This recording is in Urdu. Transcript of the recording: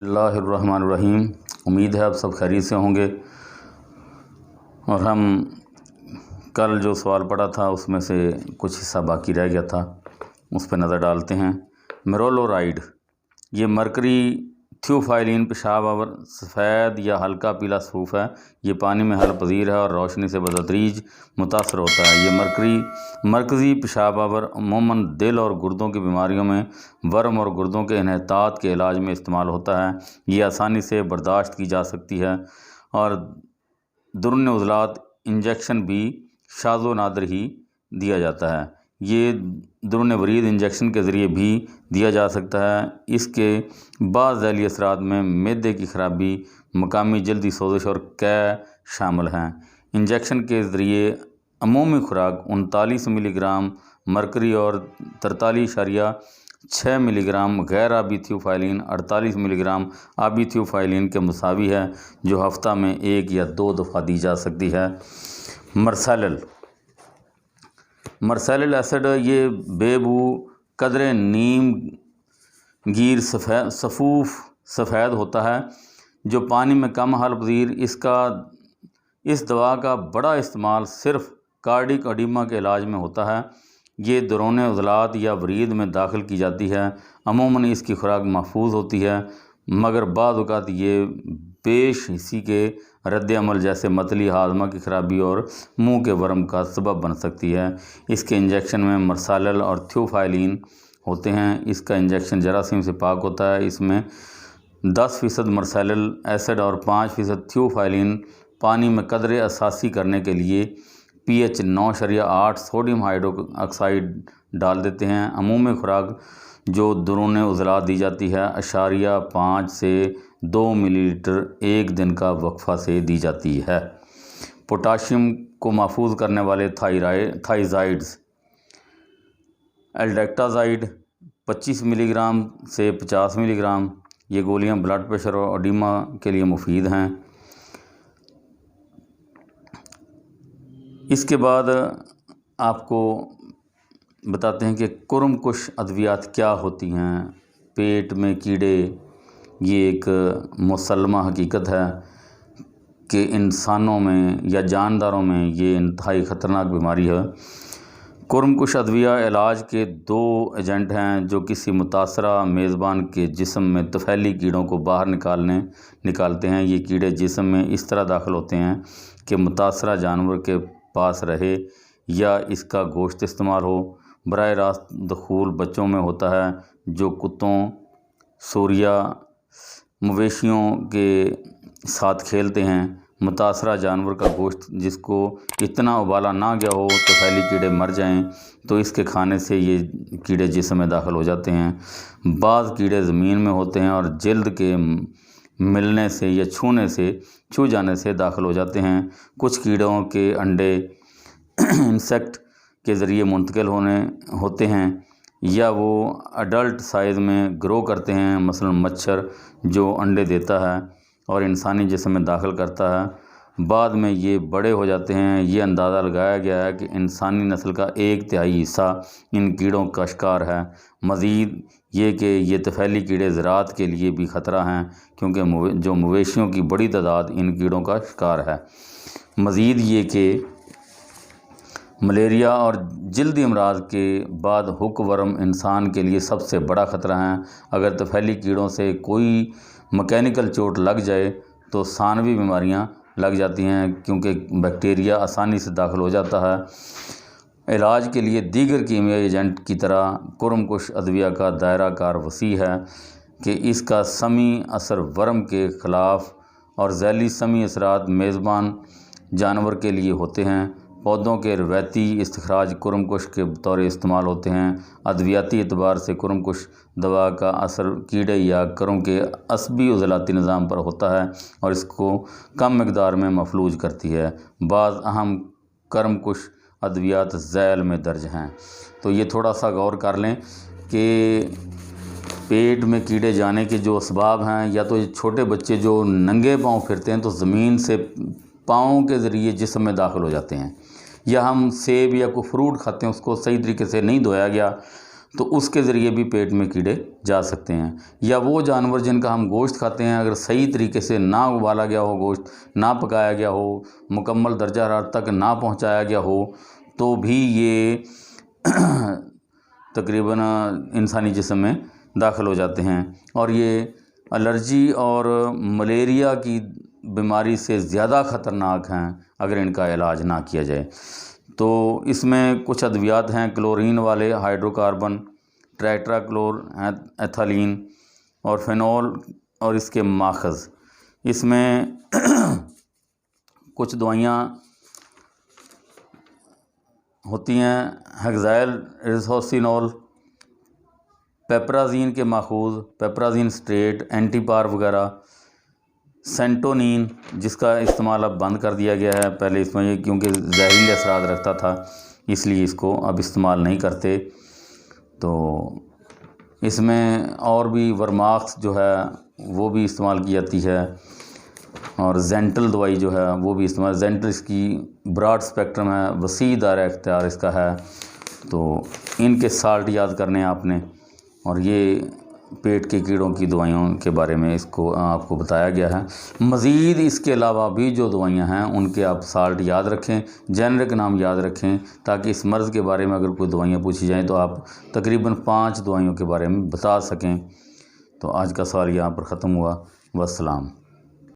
اللہ الرحمن الرحیم۔ امید ہے آپ سب خیریت سے ہوں گے، اور ہم کل جو سوال پڑھا تھا اس میں سے کچھ حصہ باقی رہ گیا تھا، اس پہ نظر ڈالتے ہیں۔ میرولورائڈ یہ مرکری تھیوفائلین پیشاب آور سفید یا ہلکا پیلا سوف ہے۔ یہ پانی میں حل پذیر ہے اور روشنی سے بتدریج متاثر ہوتا ہے۔ یہ مرکزی پیشاب آور عموماً دل اور گردوں کی بیماریوں میں ورم اور گردوں کے انحطاط کے علاج میں استعمال ہوتا ہے۔ یہ آسانی سے برداشت کی جا سکتی ہے اور درون عضلات انجیکشن بھی شاذ و نادر ہی دیا جاتا ہے۔ یہ درون ورید انجیکشن کے ذریعے بھی دیا جا سکتا ہے۔ اس کے بعض ذیلی اثرات میں معدے کی خرابی، مقامی جلدی سوزش اور قے شامل ہیں۔ انجیکشن کے ذریعے عمومی خوراک 39 ملی گرام مرکری اور 43.6 ملی گرام غیر آبی تھیوفائلین 48 ملی گرام آبی تھیوفائلین کے مساوی ہے، جو ہفتہ میں 1 یا 2 دفعہ دی جا سکتی ہے۔ مرسیلل ایسڈ یہ بے بو قدرے نیم گیر سفید ہوتا ہے، جو پانی میں کم حل پذیر۔ اس دوا کا بڑا استعمال صرف کارڈک ایڈیما کے علاج میں ہوتا ہے۔ یہ درون عضلات یا ورید میں داخل کی جاتی ہے۔ عموماً اس کی خوراک محفوظ ہوتی ہے، مگر بعض اوقات یہ پیش حسی کے رد عمل جیسے متلی، ہاضمہ کی خرابی اور منہ کے ورم کا سبب بن سکتی ہے۔ اس کے انجیکشن میں مرسالل اور تھیوفائلین ہوتے ہیں۔ اس کا انجیکشن جراثیم سے پاک ہوتا ہے۔ اس میں 10% مرسیلل ایسڈ اور 5% تھیوفائلین پانی میں قدرے اساسی کرنے کے لیے pH 9.8 سوڈیم ہائیڈرو آکسائڈ ڈال دیتے ہیں۔ عمومی خوراک جو درون عضلات دی جاتی ہے 0.5 سے 2 ملی لیٹر ایک دن کا وقفہ سے دی جاتی ہے۔ پوٹاشیم کو محفوظ کرنے والے تھائزائڈز الڈیکٹازائڈ 25 ملی گرام سے 50 ملی گرام، یہ گولیاں بلڈ پریشر اور ایڈیما کے لیے مفید ہیں۔ اس کے بعد آپ کو بتاتے ہیں کہ کرم کش ادویات کیا ہوتی ہیں۔ پیٹ میں کیڑے یہ ایک مسلمہ حقیقت ہے کہ انسانوں میں یا جانداروں میں یہ انتہائی خطرناک بیماری ہے۔ کرم کش ادویہ علاج کے 2 ایجنٹ ہیں جو کسی متاثرہ میزبان کے جسم میں طفیلی کیڑوں کو باہر نکالتے ہیں۔ یہ کیڑے جسم میں اس طرح داخل ہوتے ہیں کہ متاثرہ جانور کے پاس رہے یا اس کا گوشت استعمال ہو۔ براہ راست دخول بچوں میں ہوتا ہے جو کتوں، سوریا، مویشیوں کے ساتھ کھیلتے ہیں۔ متاثرہ جانور کا گوشت جس کو اتنا ابالا نہ گیا ہو طفیلی کیڑے مر جائیں تو اس کے کھانے سے یہ کیڑے جسم میں داخل ہو جاتے ہیں۔ بعض کیڑے زمین میں ہوتے ہیں اور جلد کے ملنے سے یا چھو جانے سے داخل ہو جاتے ہیں۔ کچھ کیڑوں کے انڈے انسیکٹ کے ذریعے منتقل ہوتے ہیں یا وہ اڈلٹ سائز میں گرو کرتے ہیں، مثلا مچھر جو انڈے دیتا ہے اور انسانی جسم میں داخل کرتا ہے۔ بعد میں یہ بڑے ہو جاتے ہیں۔ یہ اندازہ لگایا گیا ہے کہ انسانی نسل کا 1/3 حصہ ان کیڑوں کا شکار ہے۔ مزید یہ کہ یہ طفیلی کیڑے زراعت کے لیے بھی خطرہ ہیں کیونکہ جو مویشیوں کی بڑی تعداد ان کیڑوں کا شکار ہے۔ مزید یہ کہ ملیریا اور جلدی امراض کے بعد ہک ورم انسان کے لیے سب سے بڑا خطرہ ہیں۔ اگر طفیلی کیڑوں سے کوئی مکینیکل چوٹ لگ جائے تو ثانوی بیماریاں لگ جاتی ہیں کیونکہ بیکٹیریا آسانی سے داخل ہو جاتا ہے۔ علاج کے لیے دیگر کیمیائی ایجنٹ کی طرح کرم کش ادویہ کا دائرہ کار وسیع ہے کہ اس کا سمی اثر ورم کے خلاف اور ذیلی سمی اثرات میزبان جانور کے لیے ہوتے ہیں۔ پودوں کے روایتی استخراج کرم کش کے بطور استعمال ہوتے ہیں۔ ادویاتی اعتبار سے کرم کش دوا کا اثر کیڑے یا کرم کے عصبی عضلاتی نظام پر ہوتا ہے اور اس کو کم مقدار میں مفلوج کرتی ہے۔ بعض اہم کرم کش ادویات ذیل میں درج ہیں۔ تو یہ تھوڑا سا غور کر لیں کہ پیٹ میں کیڑے جانے کے جو اسباب ہیں، یا تو یہ چھوٹے بچے جو ننگے پاؤں پھرتے ہیں تو زمین سے پاؤں کے ذریعے جسم میں داخل ہو جاتے ہیں، یا ہم سیب یا کوئی فروٹ کھاتے ہیں اس کو صحیح طریقے سے نہیں دھویا گیا تو اس کے ذریعے بھی پیٹ میں کیڑے جا سکتے ہیں۔ یا وہ جانور جن کا ہم گوشت کھاتے ہیں، اگر صحیح طریقے سے نہ ابالا گیا ہو، گوشت نہ پکایا گیا ہو، مکمل درجہ حرارت تک نہ پہنچایا گیا ہو، تو بھی یہ تقریباً انسانی جسم میں داخل ہو جاتے ہیں، اور یہ الرجی اور ملیریا کی بیماری سے زیادہ خطرناک ہیں اگر ان کا علاج نہ کیا جائے۔ تو اس میں کچھ ادویات ہیں، کلورین والے ہائیڈرو کاربن، ٹریٹرا کلور ایتھالین اور فینول اور اس کے ماخذ۔ اس میں کچھ دوائیاں ہوتی ہیں ہیگزائل ریسوسینول، پیپرازین کے ماخوذ، پیپرازین سٹریٹ، اینٹی پار وغیرہ، سینٹونین جس کا استعمال اب بند کر دیا گیا ہے، پہلے اس میں یہ کیونکہ زہریلے اثرات رکھتا تھا اس لیے اس کو اب استعمال نہیں کرتے۔ تو اس میں اور بھی ورماکس جو ہے وہ بھی استعمال کی جاتی ہے، اور زینٹل دوائی جو ہے وہ بھی استعمال، زینٹل اس کی براڈ اسپیکٹرم ہے، وسیع دائرہ اختیار اس کا ہے۔ تو ان کے سالٹ یاد کرنے ہیں آپ نے، اور یہ پیٹ کے کیڑوں کی دوائیوں کے بارے میں اس کو آپ کو بتایا گیا ہے۔ مزید اس کے علاوہ بھی جو دوائیاں ہیں ان کے آپ سالٹ یاد رکھیں، جنرک نام یاد رکھیں، تاکہ اس مرض کے بارے میں اگر کوئی دوائیاں پوچھی جائیں تو آپ تقریباً 5 دوائیوں کے بارے میں بتا سکیں۔ تو آج کا سوال یہاں پر ختم ہوا۔ والسلام۔